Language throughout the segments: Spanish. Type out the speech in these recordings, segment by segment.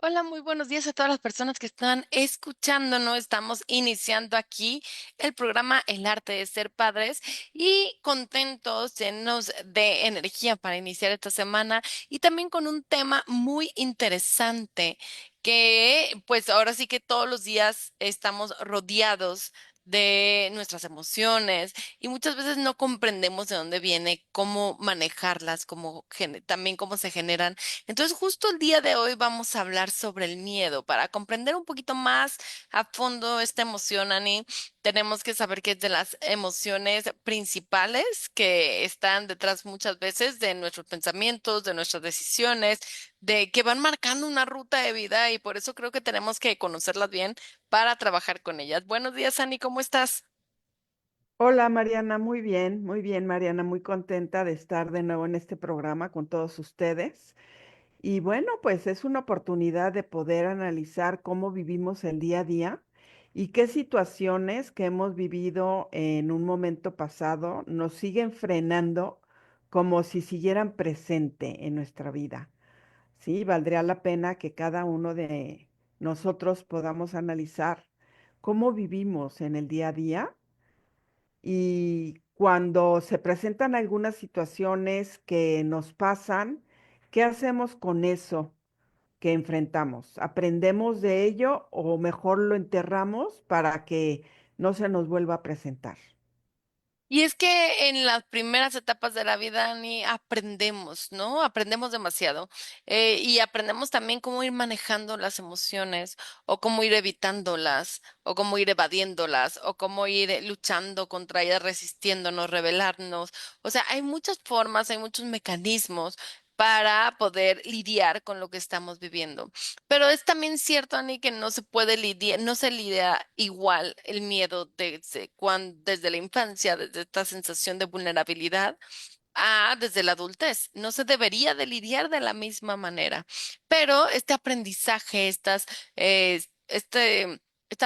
Hola, muy buenos días a todas las personas que están escuchándonos. Estamos iniciando aquí el programa El arte de ser padres y contentos, llenos de energía para iniciar esta semana y también con un tema muy interesante que pues ahora sí que todos los días estamos rodeados de nuestras emociones y muchas veces no comprendemos de dónde viene, cómo manejarlas, también cómo se generan. Entonces, justo el día de hoy vamos a hablar sobre el miedo. Para comprender un poquito más a fondo esta emoción, Ani, tenemos que saber que es de las emociones principales que están detrás muchas veces de nuestros pensamientos, de nuestras decisiones, de que van marcando una ruta de vida y por eso creo que tenemos que conocerlas bien para trabajar con ellas. Buenos días, Ani, ¿cómo estás? Hola Mariana, muy bien Mariana, muy contenta de estar de nuevo en este programa con todos ustedes. Y bueno, pues es una oportunidad de poder analizar cómo vivimos el día a día y qué situaciones que hemos vivido en un momento pasado nos siguen frenando como si siguieran presente en nuestra vida. Sí, valdría la pena que cada uno de nosotros podamos analizar cómo vivimos en el día a día y cuando se presentan algunas situaciones que nos pasan, ¿qué hacemos con eso que enfrentamos? ¿Aprendemos de ello o mejor lo enterramos para que no se nos vuelva a presentar? Y es que en las primeras etapas de la vida ni aprendemos, ¿no? Aprendemos demasiado. Y aprendemos también cómo ir manejando las emociones, o cómo ir evitándolas, o cómo ir evadiéndolas, o cómo ir luchando contra ellas, resistiéndonos, rebelarnos. O sea, hay muchas formas, hay muchos mecanismos para poder lidiar con lo que estamos viviendo. Pero es también cierto, Ani, que no se puede lidiar, no se lidia igual el miedo desde la infancia, desde esta sensación de vulnerabilidad, a desde la adultez. No se debería de lidiar de la misma manera. Pero este aprendizaje, esta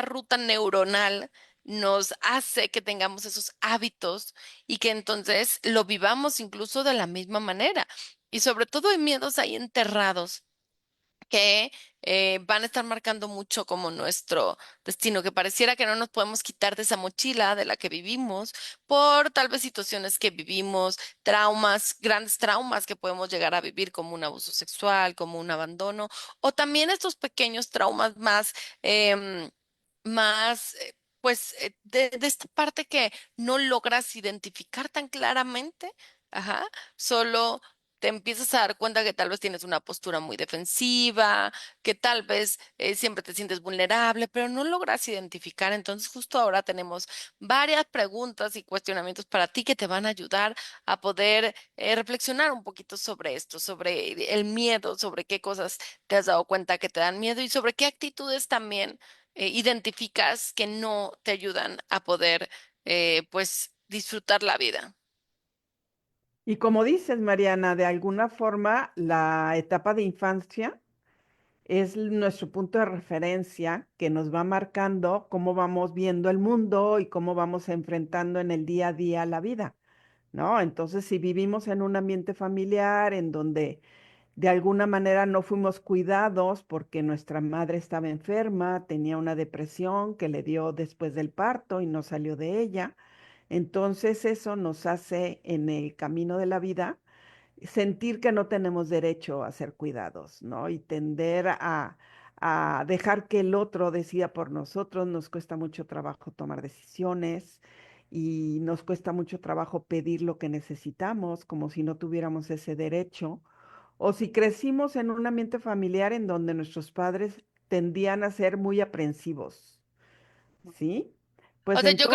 ruta neuronal nos hace que tengamos esos hábitos y que entonces lo vivamos incluso de la misma manera. Y sobre todo hay miedos ahí enterrados que van a estar marcando mucho como nuestro destino, que pareciera que no nos podemos quitar de esa mochila de la que vivimos por tal vez situaciones que vivimos, traumas, grandes traumas que podemos llegar a vivir como un abuso sexual, como un abandono, o también estos pequeños traumas em, de esta parte que no logras identificar tan claramente, ajá, solo te empiezas a dar cuenta que tal vez tienes una postura muy defensiva, que tal vez siempre te sientes vulnerable, pero no logras identificar. Entonces, justo ahora tenemos varias preguntas y cuestionamientos para ti que te van a ayudar a poder reflexionar un poquito sobre esto, sobre el miedo, sobre qué cosas te has dado cuenta que te dan miedo y sobre qué actitudes también identificas que no te ayudan a poder, pues, disfrutar la vida. Y como dices, Mariana, de alguna forma la etapa de infancia es nuestro punto de referencia que nos va marcando cómo vamos viendo el mundo y cómo vamos enfrentando en el día a día la vida, ¿no? Entonces, si vivimos en un ambiente familiar en donde de alguna manera no fuimos cuidados porque nuestra madre estaba enferma, tenía una depresión que le dio después del parto y no salió de ella, entonces eso nos hace en el camino de la vida sentir que no tenemos derecho a ser cuidados, ¿no? Y tender a dejar que el otro decida por nosotros. Nos cuesta mucho trabajo tomar decisiones y nos cuesta mucho trabajo pedir lo que necesitamos, como si no tuviéramos ese derecho. O si crecimos en un ambiente familiar en donde nuestros padres tendían a ser muy aprensivos, ¿sí? O Pues sea, entonces,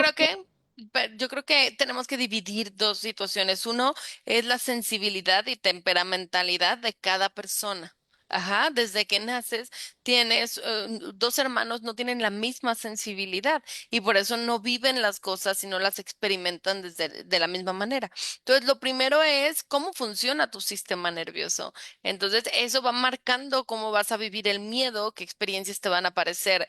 yo creo que tenemos que dividir dos situaciones. Uno es la sensibilidad y temperamentalidad de cada persona. Ajá, desde que naces tienes dos hermanos no tienen la misma sensibilidad y por eso no viven las cosas y no las experimentan de la misma manera. Entonces, lo primero es cómo funciona tu sistema nervioso. Entonces, eso va marcando cómo vas a vivir el miedo, qué experiencias te van a aparecer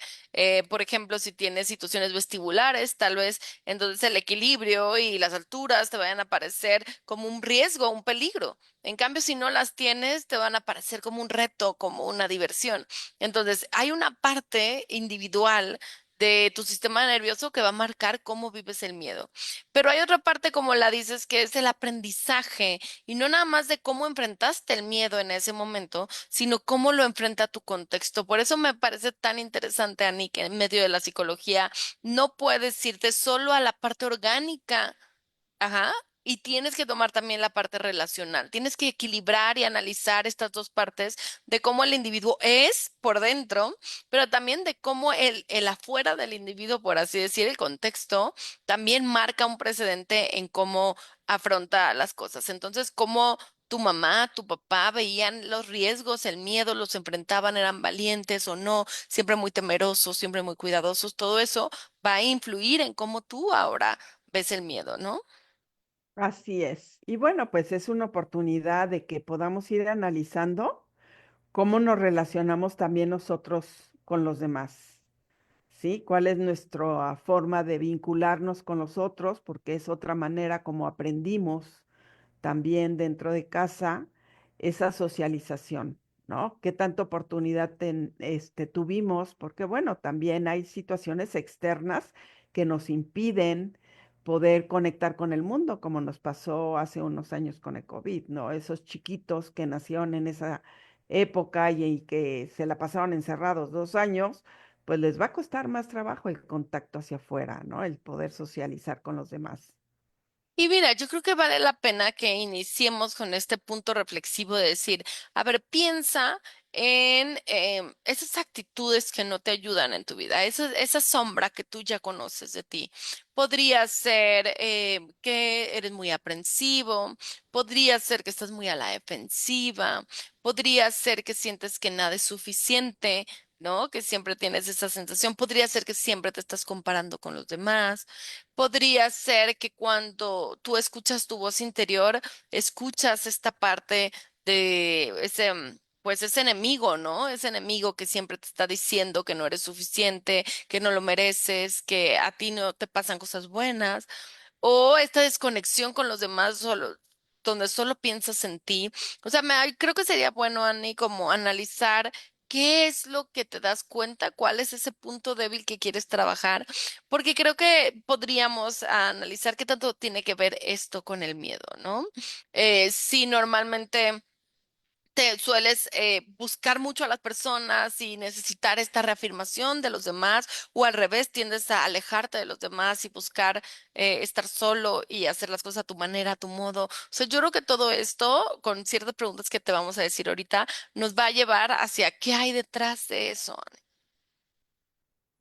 por ejemplo, si tienes situaciones vestibulares, tal vez entonces el equilibrio y las alturas te vayan a parecer como un riesgo, un peligro. En cambio, si no las tienes, te van a parecer como un reto reto, como una diversión. Entonces, hay una parte individual de tu sistema nervioso que va a marcar cómo vives el miedo. Pero hay otra parte, como la dices, que es el aprendizaje y no nada más de cómo enfrentaste el miedo en ese momento, sino cómo lo enfrenta tu contexto. Por eso me parece tan interesante, Ani, que en medio de la psicología no puedes irte solo a la parte orgánica. Ajá. Y tienes que tomar también la parte relacional. Tienes que equilibrar y analizar estas dos partes de cómo el individuo es por dentro, pero también de cómo el afuera del individuo, por así decir, el contexto, también marca un precedente en cómo afronta las cosas. Entonces, cómo tu mamá, tu papá veían los riesgos, el miedo, los enfrentaban, eran valientes o no, siempre muy temerosos, siempre muy cuidadosos, todo eso va a influir en cómo tú ahora ves el miedo, ¿no? Así es. Y bueno, pues es una oportunidad de que podamos ir analizando cómo nos relacionamos también nosotros con los demás. ¿Sí? ¿Cuál es nuestra forma de vincularnos con los otros? Porque es otra manera como aprendimos también dentro de casa esa socialización, ¿no? ¿Qué tanta oportunidad tuvimos? Porque bueno, también hay situaciones externas que nos impiden poder conectar con el mundo, como nos pasó hace unos años con el COVID, ¿no? Esos chiquitos que nacieron en esa época y que se la pasaron encerrados 2 años, pues les va a costar más trabajo el contacto hacia afuera, ¿no? El poder socializar con los demás. Y mira, yo creo que vale la pena que iniciemos con este punto reflexivo de decir, a ver, piensa en esas actitudes que no te ayudan en tu vida, esa sombra que tú ya conoces de ti. Podría ser que eres muy aprensivo, podría ser que estás muy a la defensiva, podría ser que sientes que nada es suficiente, ¿no? Que siempre tienes esa sensación, podría ser que siempre te estás comparando con los demás. Podría ser que cuando tú escuchas tu voz interior, escuchas esta parte de ese, pues ese enemigo, ¿no? Ese enemigo que siempre te está diciendo que no eres suficiente, que no lo mereces, que a ti no te pasan cosas buenas, o esta desconexión con los demás solo, donde solo piensas en ti. O sea, creo que sería bueno, Annie, como analizar qué es lo que te das cuenta, cuál es ese punto débil que quieres trabajar, porque creo que podríamos analizar qué tanto tiene que ver esto con el miedo, ¿no? Si normalmente te sueles buscar mucho a las personas y necesitar esta reafirmación de los demás, o al revés, tiendes a alejarte de los demás y buscar estar solo y hacer las cosas a tu manera, a tu modo. O sea, yo creo que todo esto, con ciertas preguntas que te vamos a decir ahorita, nos va a llevar hacia qué hay detrás de eso.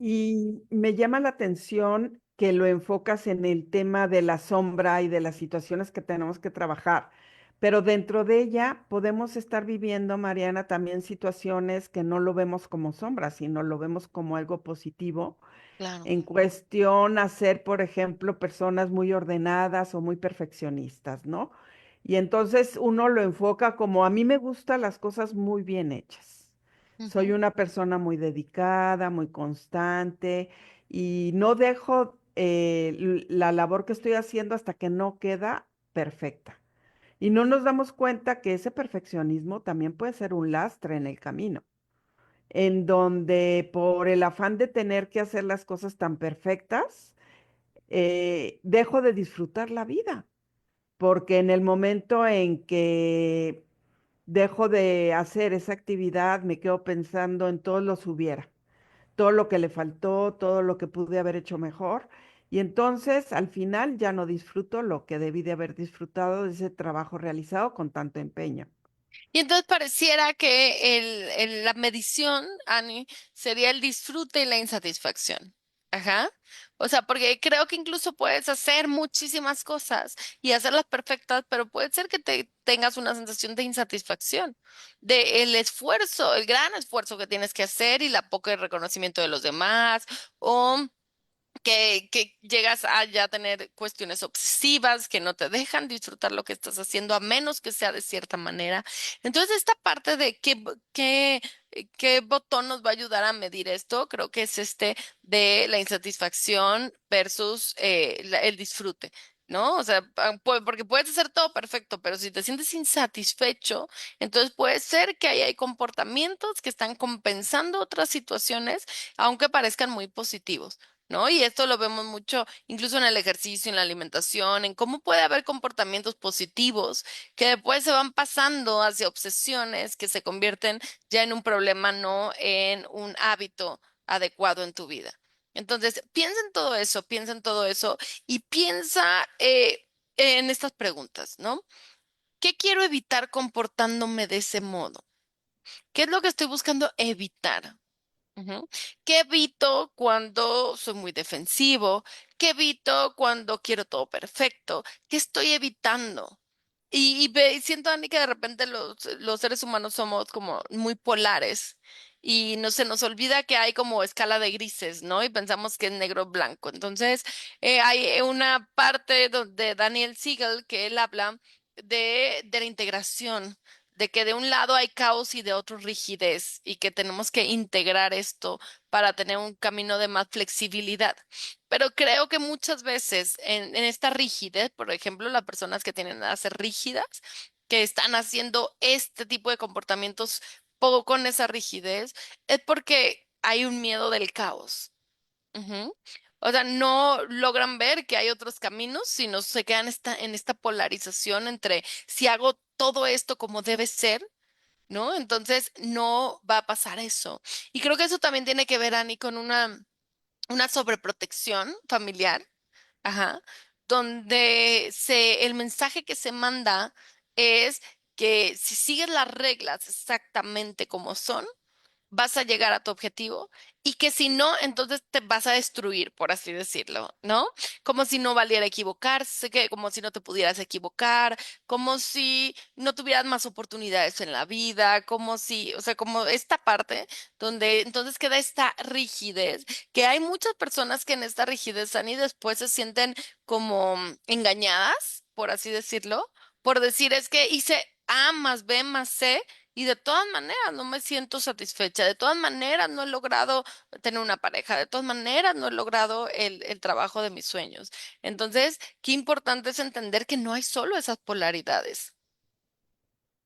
Y me llama la atención que lo enfocas en el tema de la sombra y de las situaciones que tenemos que trabajar, pero dentro de ella podemos estar viviendo, Mariana, también situaciones que no lo vemos como sombra, sino lo vemos como algo positivo Claro. en cuestión a ser, por ejemplo, personas muy ordenadas o muy perfeccionistas, ¿no? Y entonces uno lo enfoca como a mí me gustan las cosas muy bien hechas. Soy Ujú. una persona muy dedicada, muy constante y no dejo la labor que estoy haciendo hasta que no queda perfecta. Y no nos damos cuenta que ese perfeccionismo también puede ser un lastre en el camino en donde por el afán de tener que hacer las cosas tan perfectas, dejo de disfrutar la vida, porque en el momento en que dejo de hacer esa actividad, me quedo pensando en todos los hubiera, todo lo que le faltó, todo lo que pude haber hecho mejor. Y entonces al final ya no disfruto lo que debí de haber disfrutado de ese trabajo realizado con tanto empeño. Y entonces pareciera que la medición, Ani, sería el disfrute y la insatisfacción. Ajá. O sea, porque creo que incluso puedes hacer muchísimas cosas y hacerlas perfectas, pero puede ser que te tengas una sensación de insatisfacción, de el esfuerzo, el gran esfuerzo que tienes que hacer y la poca reconocimiento de los demás, o que llegas a ya tener cuestiones obsesivas que no te dejan disfrutar lo que estás haciendo a menos que sea de cierta manera. Entonces, esta parte de qué botón nos va a ayudar a medir esto, creo que es este de la insatisfacción versus el disfrute. ¿no? O sea, porque puedes hacer todo perfecto, pero si te sientes insatisfecho, entonces puede ser que ahí hay comportamientos que están compensando otras situaciones, aunque parezcan muy positivos. ¿No? Y esto lo vemos mucho, incluso en el ejercicio, en la alimentación, en cómo puede haber comportamientos positivos que después se van pasando hacia obsesiones que se convierten ya en un problema, no en un hábito adecuado en tu vida. Entonces, piensa en todo eso y piensa en estas preguntas, ¿no? ¿Qué quiero evitar comportándome de ese modo? ¿Qué es lo que estoy buscando evitar? Ujú. ¿Qué evito cuando soy muy defensivo? ¿Qué evito cuando quiero todo perfecto? ¿Qué estoy evitando? Y siento, Ani, que de repente los seres humanos somos como muy polares y no se nos olvida que hay como escala de grises, ¿no? Y pensamos que es negro o blanco. Entonces, hay una parte de Daniel Siegel que él habla de la integración, de que de un lado hay caos y de otro rigidez y que tenemos que integrar esto para tener un camino de más flexibilidad. Pero creo que muchas veces en esta rigidez, por ejemplo, las personas que tienen a ser rígidas, que están haciendo este tipo de comportamientos poco con esa rigidez, es porque hay un miedo del caos. Ujú. O sea, no logran ver que hay otros caminos, sino se quedan en esta polarización entre si hago todo esto como debe ser, ¿no? Entonces no va a pasar eso. Y creo que eso también tiene que ver, Ani, con una sobreprotección familiar, ajá, donde el mensaje que se manda es que si sigues las reglas exactamente como son, vas a llegar a tu objetivo y que si no, entonces te vas a destruir, por así decirlo, ¿no? Como si no valiera equivocarse, que como si no te pudieras equivocar, como si no tuvieras más oportunidades en la vida, como si, o sea, como esta parte donde entonces queda esta rigidez, que hay muchas personas que en esta rigidez están y después se sienten como engañadas, por así decirlo, por decir es que hice A más B más C y de todas maneras no me siento satisfecha, de todas maneras no he logrado tener una pareja, de todas maneras no he logrado el trabajo de mis sueños. Entonces, qué importante es entender que no hay solo esas polaridades.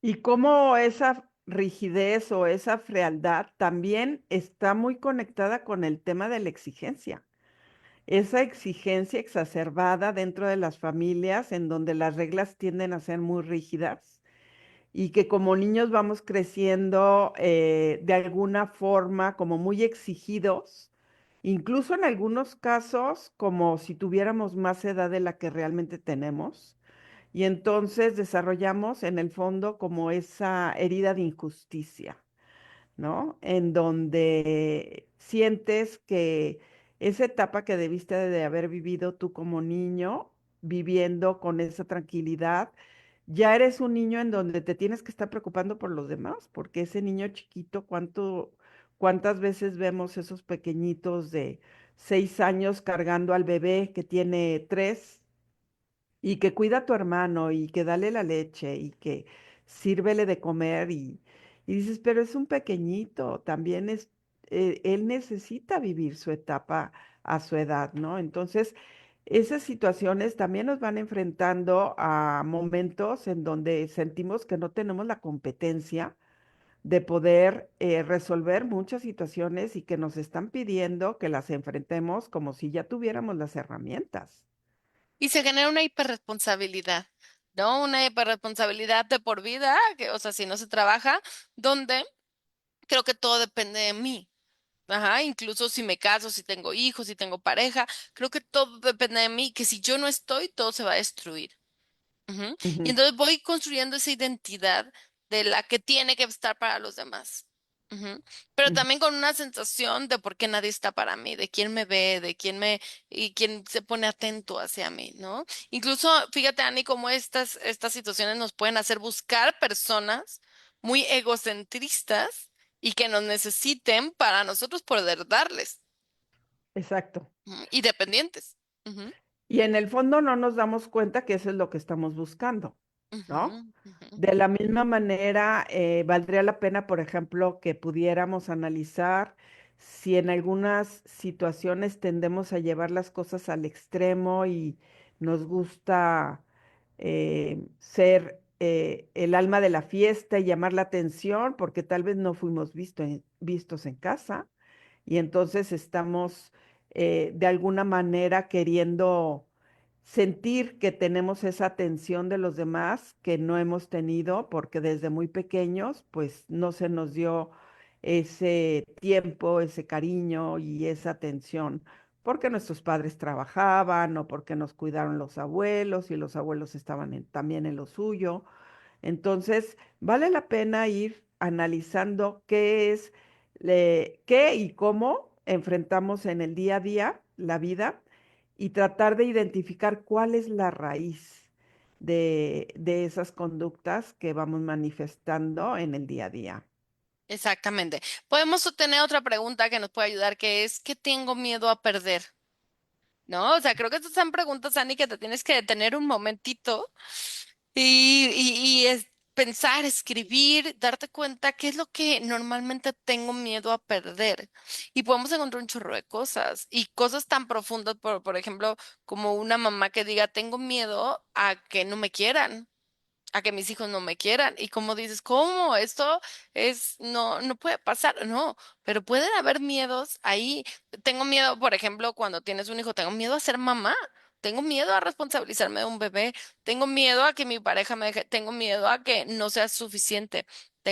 Y cómo esa rigidez o esa frialdad también está muy conectada con el tema de la exigencia. Esa exigencia exacerbada dentro de las familias en donde las reglas tienden a ser muy rígidas y que como niños vamos creciendo de alguna forma como muy exigidos, incluso en algunos casos como si tuviéramos más edad de la que realmente tenemos. Y entonces desarrollamos en el fondo como esa herida de injusticia. ¿No? En donde sientes que esa etapa que debiste de haber vivido tú como niño, viviendo con esa tranquilidad, ya eres un niño en donde te tienes que estar preocupando por los demás, porque ese niño chiquito, cuántas veces vemos esos pequeñitos de 6 años cargando al bebé que tiene 3 y que cuida a tu hermano y que dale la leche y que sírvele de comer y dices, pero es un pequeñito, también él necesita vivir su etapa a su edad, ¿no? Entonces, esas situaciones también nos van enfrentando a momentos en donde sentimos que no tenemos la competencia de poder resolver muchas situaciones y que nos están pidiendo que las enfrentemos como si ya tuviéramos las herramientas. Y se genera una hiperresponsabilidad, ¿no? Una hiperresponsabilidad de por vida, que, o sea, si no se trabaja, donde creo que todo depende de mí. Ajá, incluso si me caso, si tengo hijos, si tengo pareja, creo que todo depende de mí, que si yo no estoy, todo se va a destruir. Ujú. Y Ujú, entonces voy construyendo esa identidad de la que tiene que estar para los demás. Ujú. Pero ujú. también con una sensación de por qué nadie está para mí, de quién me ve, de quién y quién se pone atento hacia mí, ¿no? Incluso, fíjate, Ani, cómo estas situaciones nos pueden hacer buscar personas muy egocentristas y que nos necesiten para nosotros poder darles, Exacto. y dependientes. Ujú, Y en el fondo no nos damos cuenta que eso es lo que estamos buscando, ¿no? ujú, ujú. De la misma manera, valdría la pena, por ejemplo, que pudiéramos analizar si en algunas situaciones tendemos a llevar las cosas al extremo y nos gusta ser el alma de la fiesta y llamar la atención porque tal vez no fuimos vistos en casa y entonces estamos de alguna manera queriendo sentir que tenemos esa atención de los demás que no hemos tenido porque desde muy pequeños pues no se nos dio ese tiempo, ese cariño y esa atención porque nuestros padres trabajaban o porque nos cuidaron los abuelos y los abuelos estaban también en lo suyo. Entonces, vale la pena ir analizando qué y cómo enfrentamos en el día a día la vida y tratar de identificar cuál es la raíz de esas conductas que vamos manifestando en el día a día. Exactamente. Podemos tener otra pregunta que nos puede ayudar, que es, ¿qué tengo miedo a perder? ¿No? O sea, creo que estas son preguntas, Ani, que te tienes que detener un momentito y es pensar, escribir, darte cuenta qué es lo que normalmente tengo miedo a perder. Y podemos encontrar un chorro de cosas y cosas tan profundas, por ejemplo, como una mamá que diga, tengo miedo a que no me quieran, a que mis hijos no me quieran. Y como dices, ¿cómo? Esto no puede pasar. No, pero pueden haber miedos ahí. Tengo miedo, por ejemplo, cuando tienes un hijo, tengo miedo a ser mamá. Tengo miedo a responsabilizarme de un bebé. Tengo miedo a que mi pareja me deje. Tengo miedo a que no sea suficiente.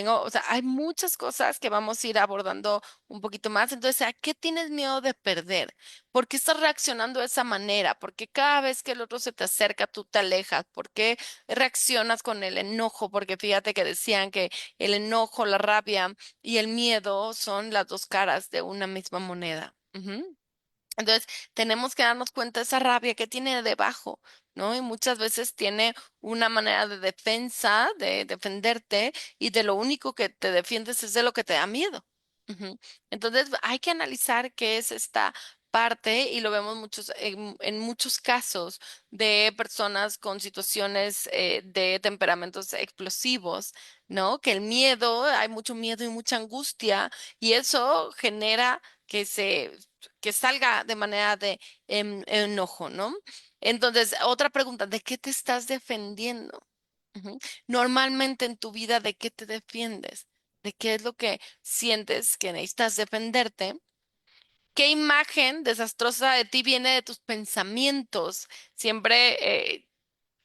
O sea, hay muchas cosas que vamos a ir abordando un poquito más. Entonces, ¿a qué tienes miedo de perder? ¿Por qué estás reaccionando de esa manera? ¿Por qué cada vez que el otro se te acerca, tú te alejas? ¿Por qué reaccionas con el enojo? Porque fíjate que decían que el enojo, la rabia y el miedo son las dos caras de una misma moneda. Ujú. Entonces, tenemos que darnos cuenta de esa rabia que tiene debajo, ¿no? Y muchas veces tiene una manera de defensa, de defenderte, y de lo único que te defiendes es de lo que te da miedo. Ujú. Entonces, hay que analizar qué es esta parte, y lo vemos en muchos casos de personas con situaciones de temperamentos explosivos, ¿no? Que el miedo, hay mucho miedo y mucha angustia, y eso genera que salga de manera de enojo, ¿no? Entonces, otra pregunta, ¿de qué te estás defendiendo? Ujú. Normalmente en tu vida, ¿de qué te defiendes? ¿De qué es lo que sientes que necesitas defenderte? ¿Qué imagen desastrosa de ti viene de tus pensamientos? Siempre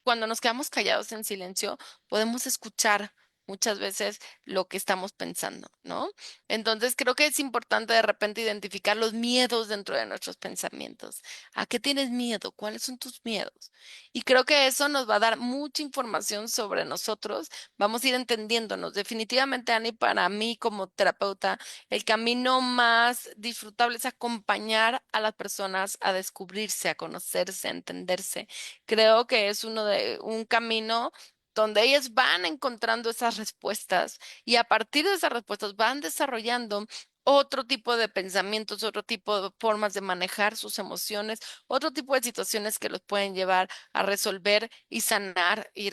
cuando nos quedamos callados en silencio, podemos escuchar muchas veces lo que estamos pensando, ¿no? Entonces creo que es importante de repente identificar los miedos dentro de nuestros pensamientos. ¿A qué tienes miedo? ¿Cuáles son tus miedos? Y creo que eso nos va a dar mucha información sobre nosotros. Vamos a ir entendiéndonos. Definitivamente, Ani, para mí como terapeuta, el camino más disfrutable es acompañar a las personas a descubrirse, a conocerse, a entenderse. Creo que es un camino donde ellas van encontrando esas respuestas y a partir de esas respuestas van desarrollando otro tipo de pensamientos, otro tipo de formas de manejar sus emociones, otro tipo de situaciones que los pueden llevar a resolver y sanar y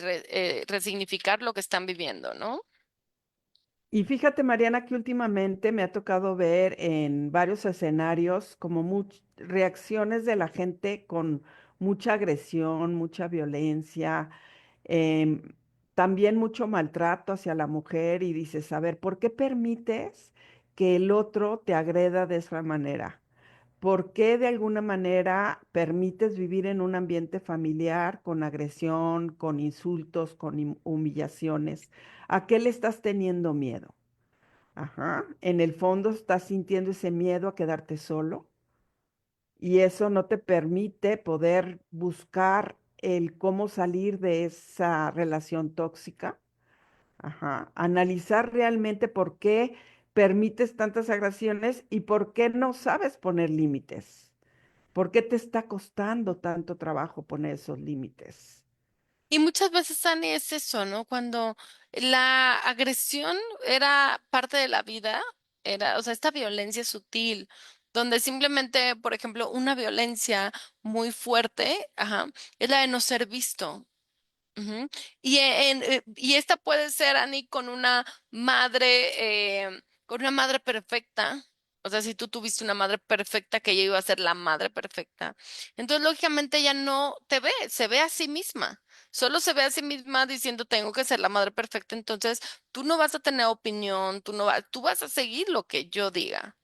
resignificar lo que están viviendo, ¿no? Y fíjate, Mariana, que últimamente me ha tocado ver en varios escenarios como reacciones de la gente con mucha agresión, mucha violencia, em, también mucho maltrato hacia la mujer y dices, a ver, ¿por qué permites que el otro te agreda de esa manera? ¿Por qué de alguna manera permites vivir en un ambiente familiar con agresión, con insultos, con humillaciones? ¿A qué le estás teniendo miedo? Ajá. En el fondo estás sintiendo ese miedo a quedarte solo y eso no te permite poder buscar el cómo salir de esa relación tóxica. Ajá. Analizar realmente por qué permites tantas agresiones y por qué no sabes poner límites. ¿Por qué te está costando tanto trabajo poner esos límites? Y muchas veces, Ani, es eso, ¿no? Cuando la agresión era parte de la vida, o sea, esta violencia sutil, donde simplemente, por ejemplo, una violencia muy fuerte, ajá, es la de no ser visto. Ujú. Y esta puede ser, Ani, con una madre perfecta. O sea, si tú tuviste una madre perfecta, que ella iba a ser la madre perfecta. Entonces, lógicamente, ella no te ve, se ve a sí misma. Solo se ve a sí misma diciendo, tengo que ser la madre perfecta. Entonces, tú no vas a tener opinión, tú vas a seguir lo que yo diga.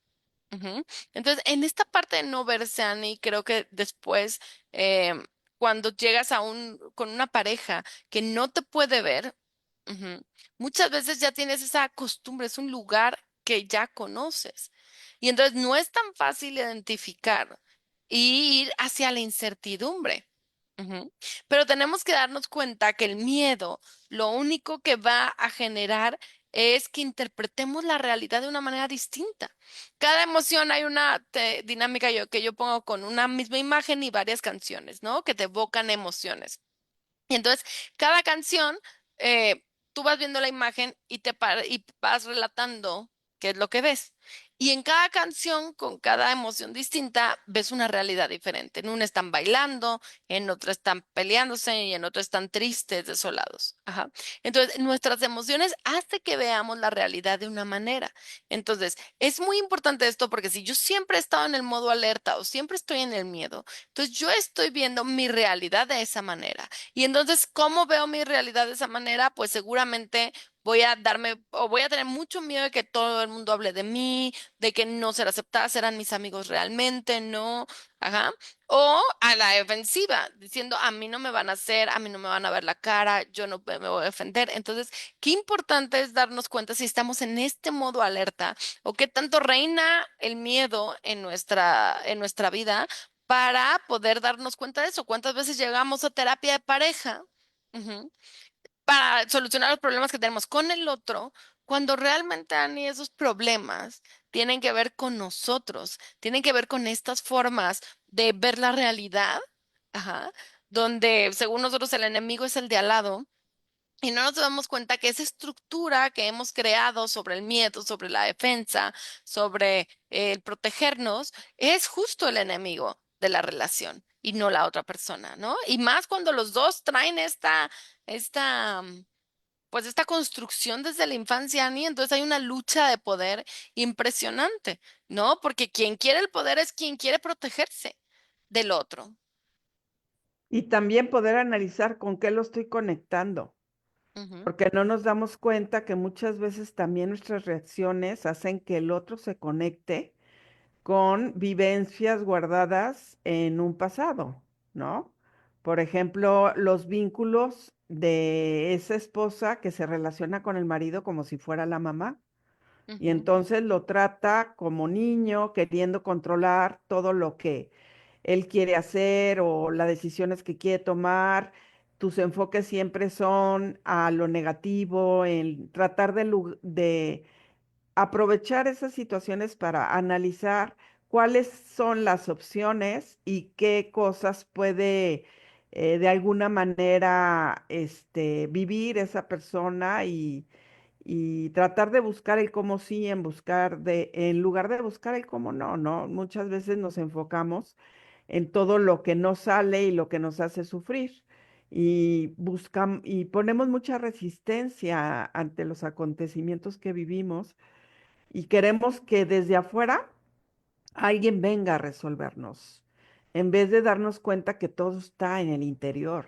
Ujú. Entonces, en esta parte de no verse, Annie, creo que después, eh, cuando llegas con una pareja que no te puede ver, ujú, muchas veces ya tienes esa costumbre, es un lugar que ya conoces. Y entonces no es tan fácil identificar y ir hacia la incertidumbre. Ujú. Pero tenemos que darnos cuenta que el miedo lo único que va a generar es que interpretemos la realidad de una manera distinta. Cada emoción hay una dinámica que yo pongo con una misma imagen y varias canciones, ¿no? Que te evocan emociones. Y entonces, cada canción, tú vas viendo la imagen y vas relatando qué es lo que ves. Y en cada canción, con cada emoción distinta, ves una realidad diferente. En una están bailando, en otra están peleándose y en otra están tristes, desolados. Ajá. Entonces, nuestras emociones hacen que veamos la realidad de una manera. Entonces, es muy importante esto porque si yo siempre he estado en el modo alerta o siempre estoy en el miedo, entonces yo estoy viendo mi realidad de esa manera. Y entonces, ¿cómo veo mi realidad de esa manera? Pues seguramente voy a darme o voy a tener mucho miedo de que todo el mundo hable de mí, de que no ser aceptada, serán mis amigos realmente, no, ajá. O a la defensiva, diciendo, a mí no me van a hacer, a mí no me van a ver la cara, yo no me voy a defender. Entonces, qué importante es darnos cuenta si estamos en este modo alerta o qué tanto reina el miedo en nuestra vida para poder darnos cuenta de eso. ¿Cuántas veces llegamos a terapia de pareja, ujú, para solucionar los problemas que tenemos con el otro, cuando realmente, Ani, esos problemas tienen que ver con nosotros, tienen que ver con estas formas de ver la realidad, ajá, donde según nosotros el enemigo es el de al lado? Y no nos damos cuenta que esa estructura que hemos creado sobre el miedo, sobre la defensa, sobre el protegernos, es justo el enemigo de la relación y no la otra persona, ¿no? Y más cuando los dos traen pues esta construcción desde la infancia, Ani, entonces hay una lucha de poder impresionante, ¿no? Porque quien quiere el poder es quien quiere protegerse del otro. Y también poder analizar con qué lo estoy conectando, Ujú, porque no nos damos cuenta que muchas veces también nuestras reacciones hacen que el otro se conecte con vivencias guardadas en un pasado, ¿no? Por ejemplo, los vínculos de esa esposa que se relaciona con el marido como si fuera la mamá y ujú. entonces lo trata como niño, queriendo controlar todo lo que él quiere hacer o las decisiones que quiere tomar. Tus enfoques siempre son a lo negativo, en tratar de aprovechar esas situaciones para analizar cuáles son las opciones y qué cosas puede de alguna manera vivir esa persona y tratar de buscar el cómo sí en lugar de buscar el cómo no, ¿no? Muchas veces nos enfocamos en todo lo que no sale y lo que nos hace sufrir. Y buscamos y ponemos mucha resistencia ante los acontecimientos que vivimos y queremos que desde afuera alguien venga a resolvernos, en vez de darnos cuenta que todo está en el interior,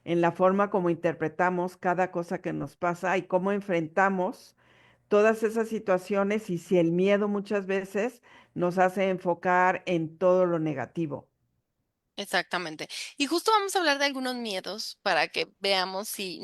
en la forma como interpretamos cada cosa que nos pasa y cómo enfrentamos todas esas situaciones y si el miedo muchas veces nos hace enfocar en todo lo negativo. Exactamente. Y justo vamos a hablar de algunos miedos para que veamos si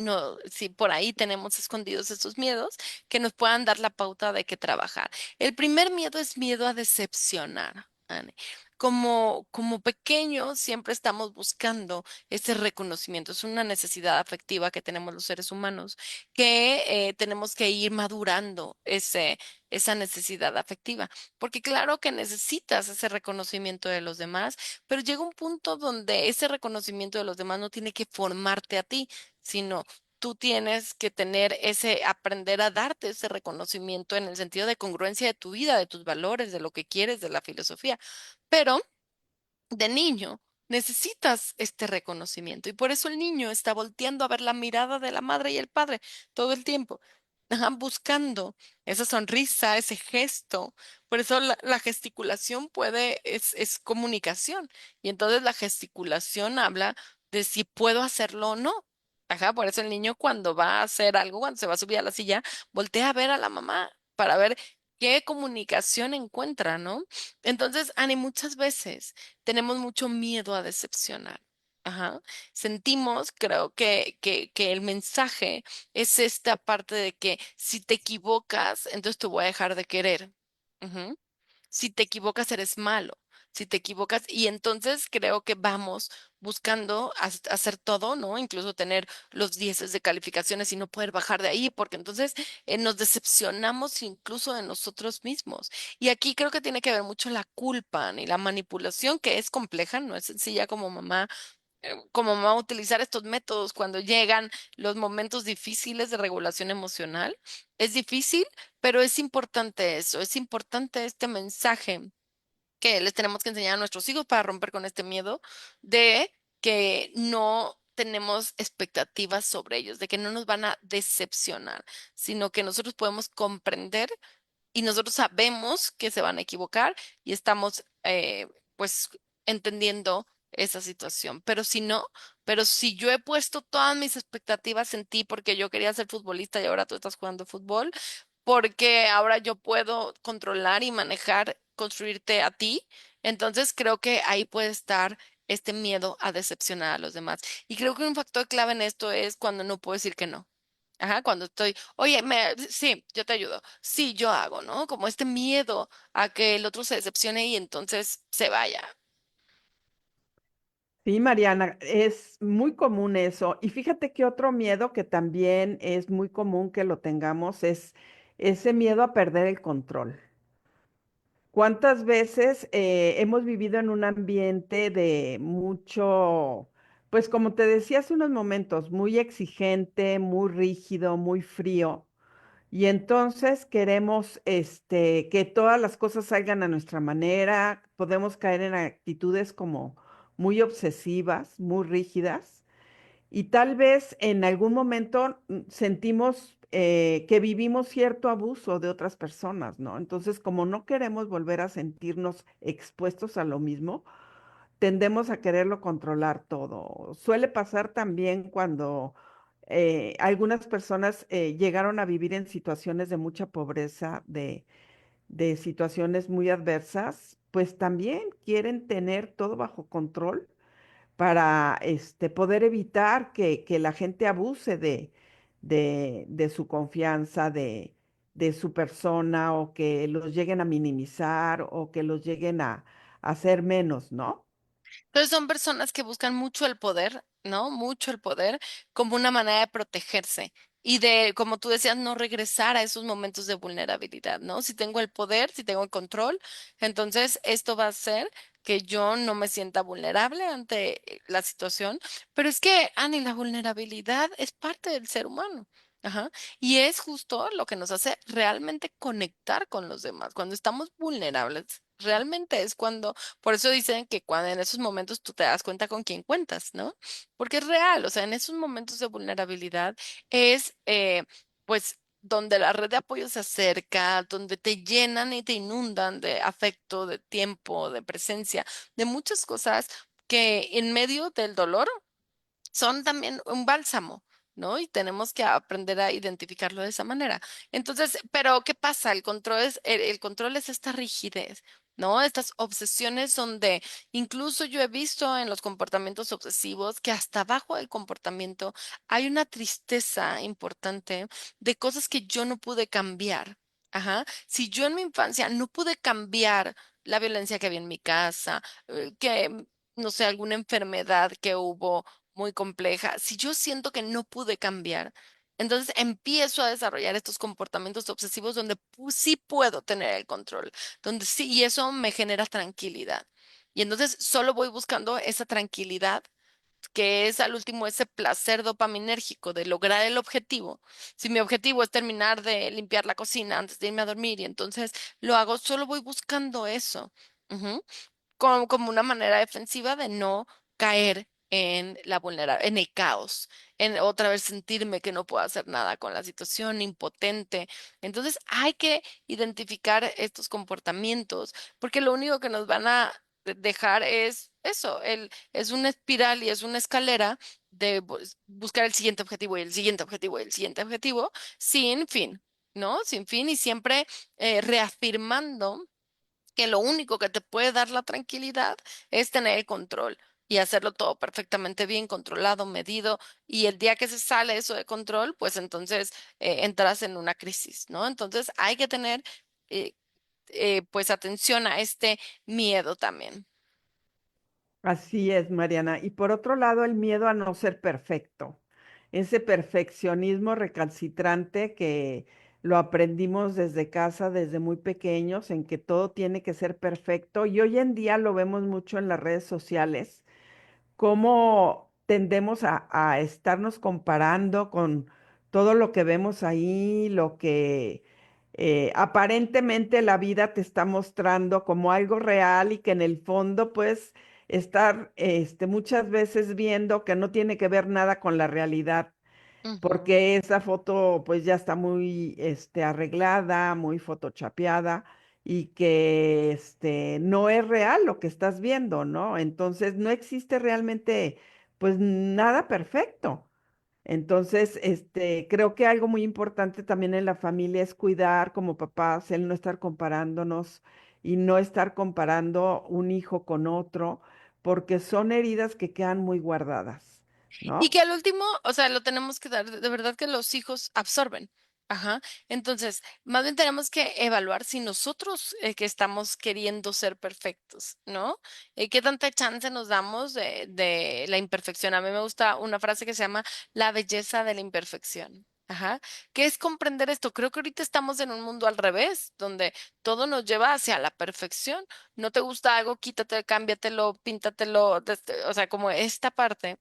por ahí tenemos escondidos estos miedos que nos puedan dar la pauta de qué trabajar. El primer miedo es miedo a decepcionar, Anne. Como pequeños siempre estamos buscando ese reconocimiento. Es una necesidad afectiva que tenemos los seres humanos que tenemos que ir madurando esa necesidad afectiva. Porque claro que necesitas ese reconocimiento de los demás, pero llega un punto donde ese reconocimiento de los demás no tiene que formarte a ti, sino tú tienes que aprender a darte ese reconocimiento en el sentido de congruencia de tu vida, de tus valores, de lo que quieres, de la filosofía. Pero de niño necesitas este reconocimiento y por eso el niño está volteando a ver la mirada de la madre y el padre todo el tiempo. ajá, buscando esa sonrisa, ese gesto. Por eso la gesticulación es comunicación. Y entonces la gesticulación habla de si puedo hacerlo o no. Ajá, por eso el niño cuando va a hacer algo, cuando se va a subir a la silla, voltea a ver a la mamá para ver qué comunicación encuentra, ¿no? Entonces, Ani, muchas veces tenemos mucho miedo a decepcionar. Ajá. Sentimos, creo que el mensaje es esta parte de que si te equivocas, entonces te voy a dejar de querer. Ujú. Si te equivocas, eres malo. Si te equivocas, y entonces creo que vamos buscando hacer todo, ¿no? Incluso tener los 10 de calificaciones y no poder bajar de ahí, porque entonces nos decepcionamos incluso de nosotros mismos. Y aquí creo que tiene que ver mucho la culpa y la manipulación, que es compleja, no es sencilla como mamá utilizar estos métodos cuando llegan los momentos difíciles de regulación emocional. Es difícil, pero es importante eso, es importante este mensaje que les tenemos que enseñar a nuestros hijos para romper con este miedo de que no tenemos expectativas sobre ellos, de que no nos van a decepcionar, sino que nosotros podemos comprender y nosotros sabemos que se van a equivocar y estamos pues entendiendo esa situación. Pero si no, pero si yo he puesto todas mis expectativas en ti porque yo quería ser futbolista y ahora tú estás jugando fútbol, porque ahora yo puedo controlar y manejar, construirte a ti, entonces creo que ahí puede estar este miedo a decepcionar a los demás. Y creo que un factor clave en esto es cuando no puedo decir que no. Ajá, cuando estoy, oye, sí, yo te ayudo, sí, yo hago, ¿no? Como este miedo a que el otro se decepcione y entonces se vaya. Sí, Mariana, es muy común eso. Y fíjate que otro miedo que también es muy común que lo tengamos es ese miedo a perder el control. ¿Cuántas veces hemos vivido en un ambiente de mucho, pues como te decía hace unos momentos, muy exigente, muy rígido, muy frío? Y entonces queremos que todas las cosas salgan a nuestra manera, podemos caer en actitudes como muy obsesivas, muy rígidas, y tal vez en algún momento sentimos que vivimos cierto abuso de otras personas, ¿no? Entonces, como no queremos volver a sentirnos expuestos a lo mismo, tendemos a quererlo controlar todo. Suele pasar también cuando algunas personas llegaron a vivir en situaciones de mucha pobreza, de situaciones muy adversas, pues también quieren tener todo bajo control para poder evitar que la gente abuse de su confianza, de su persona, o que los lleguen a minimizar o que los lleguen a hacer menos, ¿no? Entonces son personas que buscan mucho el poder, ¿no? Mucho el poder como una manera de protegerse y de, como tú decías, no regresar a esos momentos de vulnerabilidad, ¿no? Si tengo el poder, si tengo el control, entonces esto va a hacer que yo no me sienta vulnerable ante la situación. Pero es que, Ani, la vulnerabilidad es parte del ser humano. Ajá. Y es justo lo que nos hace realmente conectar con los demás. Cuando estamos vulnerables, realmente es cuando por eso dicen que cuando en esos momentos tú te das cuenta con quién cuentas, ¿no? Porque es real, o sea, en esos momentos de vulnerabilidad es, pues, donde la red de apoyo se acerca, donde te llenan y te inundan de afecto, de tiempo, de presencia, de muchas cosas que en medio del dolor son también un bálsamo, ¿no? Y tenemos que aprender a identificarlo de esa manera. Entonces, pero ¿qué pasa? El control es esta rigidez, ¿no? Estas obsesiones donde incluso yo he visto en los comportamientos obsesivos que hasta abajo del comportamiento hay una tristeza importante de cosas que yo no pude cambiar. Ajá. Si yo en mi infancia no pude cambiar la violencia que había en mi casa, no sé, alguna enfermedad que hubo muy compleja, si yo siento que no pude cambiar, entonces empiezo a desarrollar estos comportamientos obsesivos donde sí puedo tener el control, donde sí, y eso me genera tranquilidad. Y entonces solo voy buscando esa tranquilidad, que es al último ese placer dopaminérgico de lograr el objetivo. Si mi objetivo es terminar de limpiar la cocina antes de irme a dormir y entonces lo hago, solo voy buscando eso. Ujú. Como una manera defensiva de no caer en en el caos, en otra vez sentirme que no puedo hacer nada con la situación, impotente. Entonces hay que identificar estos comportamientos, porque lo único que nos van a dejar es eso, es una espiral y es una escalera de buscar el siguiente objetivo y el siguiente objetivo y el siguiente objetivo sin fin, ¿no? Sin fin y siempre reafirmando que lo único que te puede dar la tranquilidad es tener el control y hacerlo todo perfectamente bien, controlado, medido, y el día que se sale eso de control, pues entonces entras en una crisis, ¿no? Entonces hay que tener eh, pues atención a este miedo también. Así es, Mariana. Y por otro lado, el miedo a no ser perfecto, ese perfeccionismo recalcitrante que lo aprendimos desde casa, desde muy pequeños, en que todo tiene que ser perfecto. Y hoy en día lo vemos mucho en las redes sociales cómo tendemos a estarnos comparando con todo lo que vemos ahí, lo que aparentemente la vida te está mostrando como algo real y que en el fondo pues estar muchas veces viendo que no tiene que ver nada con la realidad Ujú. porque esa foto pues ya está muy arreglada, muy photoshopeada y que no es real lo que estás viendo, ¿no? Entonces no existe realmente pues nada perfecto. Entonces, creo que algo muy importante también en la familia es cuidar como papás, el no estar comparándonos y no estar comparando un hijo con otro, porque son heridas que quedan muy guardadas, Y ¿no? que al último, o sea, lo tenemos que dar, de verdad que los hijos absorben. Ajá. Entonces, más bien tenemos que evaluar si nosotros que estamos queriendo ser perfectos, ¿no? ¿Qué tanta chance nos damos de la imperfección? A mí me gusta una frase que se llama la belleza de la imperfección. Ajá. ¿Qué es comprender esto? Creo que ahorita estamos en un mundo al revés, donde todo nos lleva hacia la perfección. No te gusta algo, quítate, cámbiatelo, píntatelo, o sea, como esta parte.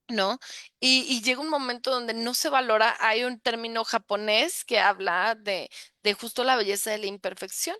¿No? Y llega un momento donde no se valora, hay un término japonés que habla de justo la belleza de la imperfección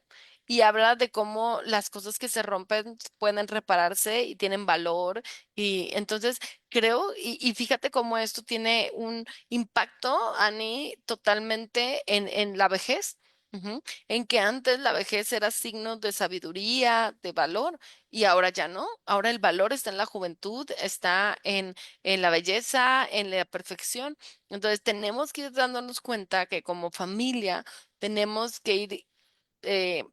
y habla de cómo las cosas que se rompen pueden repararse y tienen valor. Y entonces creo, y fíjate cómo esto tiene un impacto, Ani, totalmente en la vejez. Ujú. En que antes la vejez era signo de sabiduría, de valor, y ahora ya no. Ahora el valor está en la juventud, está en la belleza, en la perfección. Entonces tenemos que ir dándonos cuenta que como familia tenemos que ir eh,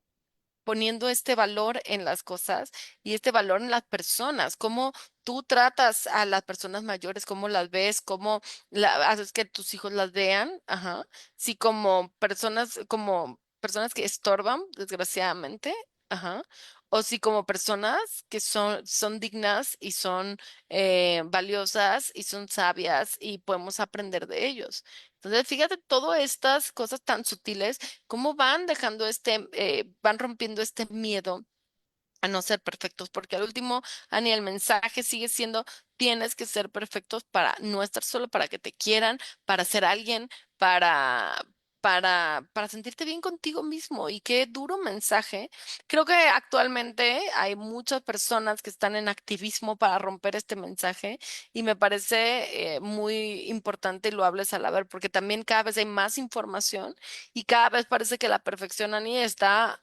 poniendo este valor en las cosas y este valor en las personas, cómo tú tratas a las personas mayores, cómo las ves, cómo haces que tus hijos las vean, ajá, sí, como personas que estorban, desgraciadamente, ajá, o si como personas que son dignas y son valiosas y son sabias y podemos aprender de ellos. Entonces, fíjate, todas estas cosas tan sutiles cómo van dejando van rompiendo este miedo a no ser perfectos, porque al último, Ani, el mensaje sigue siendo, tienes que ser perfectos para no estar solo, para que te quieran, para ser alguien, para, para sentirte bien contigo mismo. Y qué duro mensaje. Creo que actualmente hay muchas personas que están en activismo para romper este mensaje y me parece muy importante y lo hables al haber, porque también cada vez hay más información y cada vez parece que la perfección, Ani, está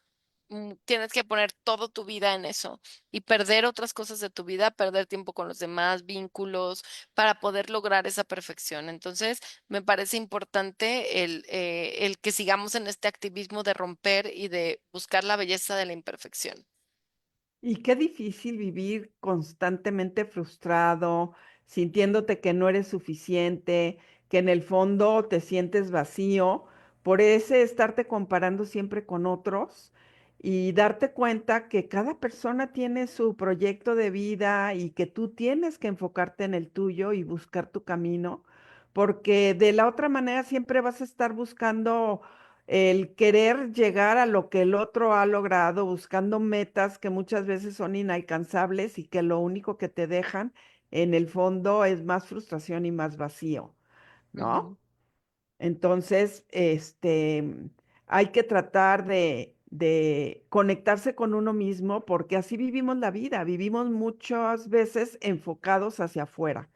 tienes que poner toda tu vida en eso y perder otras cosas de tu vida, perder tiempo con los demás, vínculos, para poder lograr esa perfección. Entonces, me parece importante el que sigamos en este activismo de romper y de buscar la belleza de la imperfección. Y qué difícil vivir constantemente frustrado, sintiéndote que no eres suficiente, que en el fondo te sientes vacío por ese estarte comparando siempre con otros y darte cuenta que cada persona tiene su proyecto de vida y que tú tienes que enfocarte en el tuyo y buscar tu camino, porque de la otra manera siempre vas a estar buscando el querer llegar a lo que el otro ha logrado, buscando metas que muchas veces son inalcanzables y que lo único que te dejan en el fondo es más frustración y más vacío, ¿no? Ujú. Entonces, hay que tratar de conectarse con uno mismo, porque así vivimos la vida, vivimos muchas veces enfocados hacia afuera,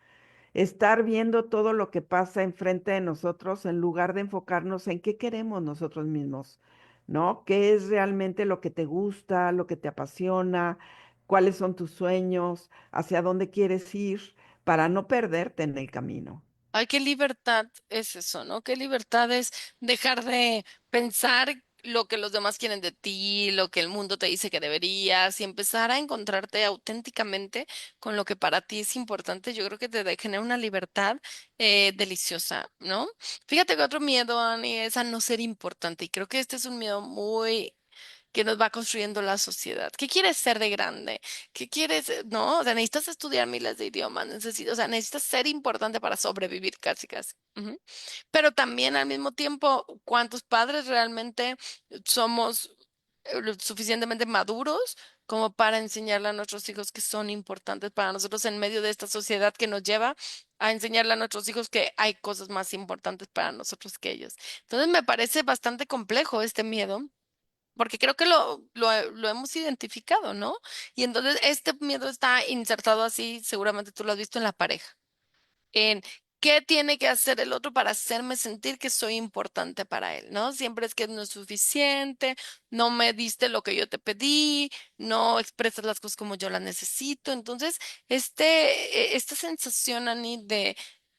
estar viendo todo lo que pasa enfrente de nosotros en lugar de enfocarnos en qué queremos nosotros mismos, ¿no? ¿Qué es realmente lo que te gusta, lo que te apasiona, cuáles son tus sueños, hacia dónde quieres ir para no perderte en el camino? Ay, qué libertad es eso, ¿no? Qué libertad es dejar de pensar lo que los demás quieren de ti, lo que el mundo te dice que deberías y empezar a encontrarte auténticamente con lo que para ti es importante. Yo creo que genera una libertad deliciosa, ¿no? Fíjate que otro miedo, Ani, es a no ser importante y creo que este es un miedo muy que nos va construyendo la sociedad. ¿Qué quieres ser de grande? ¿Qué quieres? No, o sea, necesitas estudiar miles de idiomas, necesitas, o sea, necesitas ser importante para sobrevivir casi, casi. Ujú. Pero también al mismo tiempo, ¿cuántos padres realmente somos lo suficientemente maduros como para enseñarle a nuestros hijos que son importantes para nosotros en medio de esta sociedad que nos lleva a enseñarle a nuestros hijos que hay cosas más importantes para nosotros que ellos? Entonces me parece bastante complejo este miedo porque creo que lo hemos identificado, ¿no? Y entonces este miedo está insertado así, seguramente tú lo has visto en la pareja, en qué tiene que hacer el otro para hacerme sentir que soy importante para él, ¿no? Siempre es que no es suficiente, no me diste lo que yo te pedí, no expresas las cosas como yo las necesito. Entonces, esta sensación, Ani,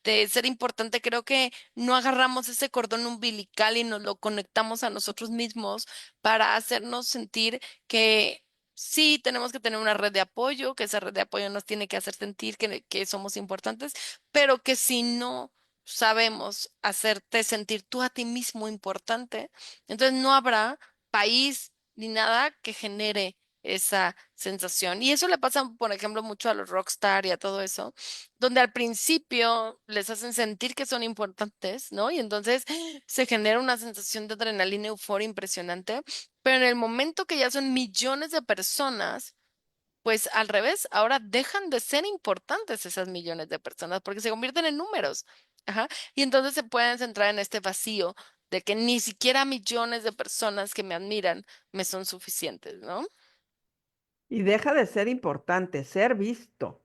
de ser importante, creo que no agarramos ese cordón umbilical y nos lo conectamos a nosotros mismos para hacernos sentir que sí tenemos que tener una red de apoyo, que esa red de apoyo nos tiene que hacer sentir que somos importantes, pero que si no sabemos hacerte sentir tú a ti mismo importante, entonces no habrá país ni nada que genere esa sensación. Y eso le pasa, por ejemplo, mucho a los rockstar y a todo eso, donde al principio les hacen sentir que son importantes, ¿no? Y entonces se genera una sensación de adrenalina, euforia impresionante, pero en el momento que ya son millones de personas, pues al revés, ahora dejan de ser importantes esas millones de personas porque se convierten en números. Ajá. Y entonces se pueden centrar en este vacío de que ni siquiera millones de personas que me admiran me son suficientes, ¿no? Y deja de ser importante, ser visto.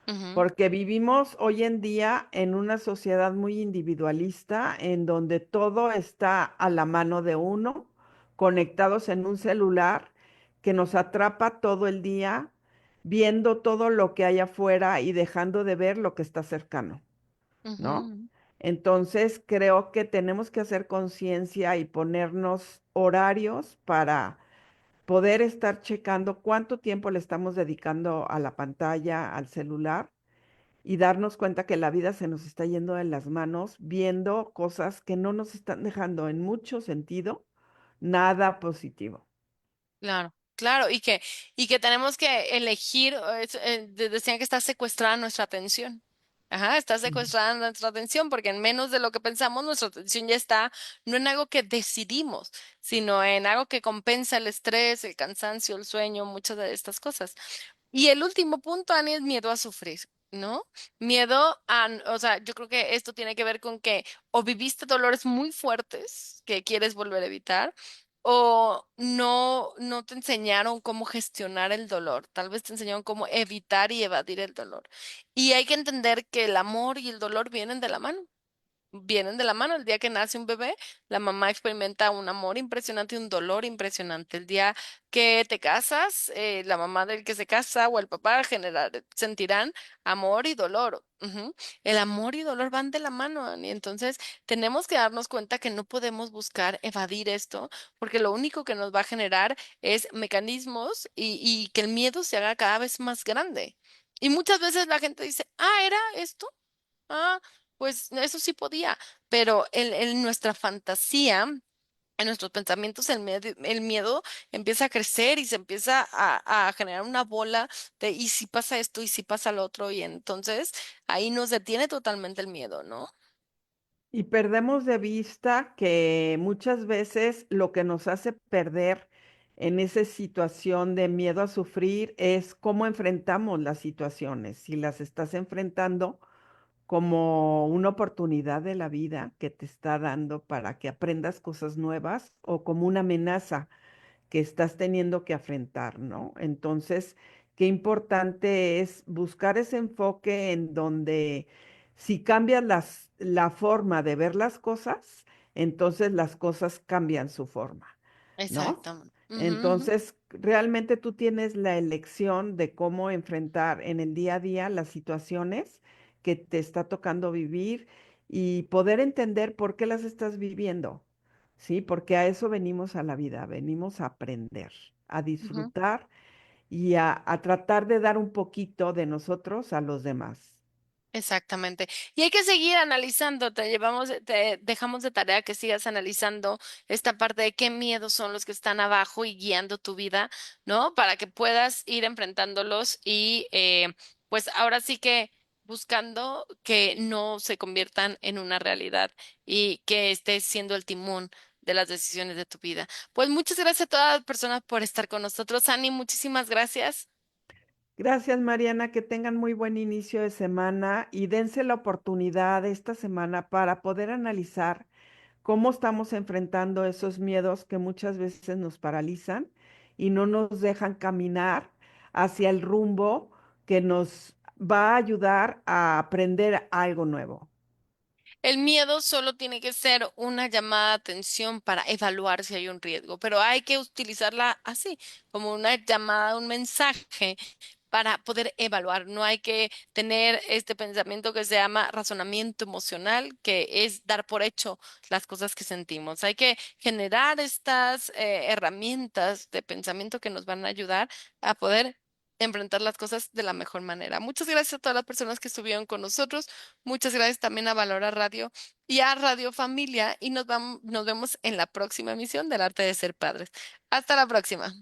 Ujú, Porque vivimos hoy en día en una sociedad muy individualista, en donde todo está a la mano de uno, conectados en un celular que nos atrapa todo el día, viendo todo lo que hay afuera y dejando de ver lo que está cercano, ¿no? ujú. Entonces creo que tenemos que hacer conciencia y ponernos horarios para poder estar checando cuánto tiempo le estamos dedicando a la pantalla, al celular y darnos cuenta que la vida se nos está yendo de las manos viendo cosas que no nos están dejando en mucho sentido nada positivo. Claro, claro, y que tenemos que elegir, decían que está secuestrada nuestra atención. Ajá, está Ujú. secuestrada nuestra atención porque en menos de lo que pensamos, nuestra atención ya está no en algo que decidimos, sino en algo que compensa el estrés, el cansancio, el sueño, muchas de estas cosas. Y el último punto, Ani, es miedo a sufrir, ¿no? Miedo a, o sea, yo creo que esto tiene que ver con que o viviste dolores muy fuertes que quieres volver a evitar, o no te enseñaron cómo gestionar el dolor. Tal vez te enseñaron cómo evitar y evadir el dolor. Y hay que entender que el amor y el dolor vienen de la mano, vienen de la mano. El día que nace un bebé, la mamá experimenta un amor impresionante y un dolor impresionante. El día que te casas, la mamá del que se casa o el papá sentirán amor y dolor. Ujú. El amor y dolor van de la mano, y entonces tenemos que darnos cuenta que no podemos buscar evadir esto, porque lo único que nos va a generar es mecanismos y que el miedo se haga cada vez más grande. Y muchas veces la gente dice, ah, ¿era esto? Ah, pues eso sí podía, pero en nuestra fantasía, en nuestros pensamientos, el miedo empieza a crecer y se empieza a generar una bola de y si pasa esto y si pasa lo otro, y entonces ahí nos detiene totalmente el miedo, ¿no? Y perdemos de vista que muchas veces lo que nos hace perder en esa situación de miedo a sufrir es cómo enfrentamos las situaciones. Si las estás enfrentando como una oportunidad de la vida que te está dando para que aprendas cosas nuevas o como una amenaza que estás teniendo que afrontar, ¿no? Entonces, qué importante es buscar ese enfoque en donde si cambias la forma de ver las cosas, entonces las cosas cambian su forma, ¿no? Exactamente. Ujú, ujú. Entonces, realmente tú tienes la elección de cómo enfrentar en el día a día las situaciones que te está tocando vivir y poder entender por qué las estás viviendo, ¿sí? Porque a eso venimos a la vida, venimos a aprender, a Ujú. disfrutar y a tratar de dar un poquito de nosotros a los demás. Exactamente. Y hay que seguir analizando, te dejamos de tarea que sigas analizando esta parte de qué miedos son los que están abajo y guiando tu vida, ¿no? Para que puedas ir enfrentándolos y pues ahora sí que buscando que no se conviertan en una realidad y que estés siendo el timón de las decisiones de tu vida. Pues muchas gracias a todas las personas por estar con nosotros. Ani, muchísimas gracias. Gracias, Mariana, que tengan muy buen inicio de semana y dense la oportunidad esta semana para poder analizar cómo estamos enfrentando esos miedos que muchas veces nos paralizan y no nos dejan caminar hacia el rumbo que nos va a ayudar a aprender algo nuevo. El miedo solo tiene que ser una llamada de atención para evaluar si hay un riesgo, pero hay que utilizarla así, como una llamada, un mensaje para poder evaluar. No hay que tener este pensamiento que se llama razonamiento emocional, que es dar por hecho las cosas que sentimos. Hay que generar estas herramientas de pensamiento que nos van a ayudar a poder enfrentar las cosas de la mejor manera. Muchas gracias a todas las personas que estuvieron con nosotros. Muchas gracias también a Valora Radio y a Radio Familia y nos vemos en la próxima emisión del Arte de Ser Padres. Hasta la próxima.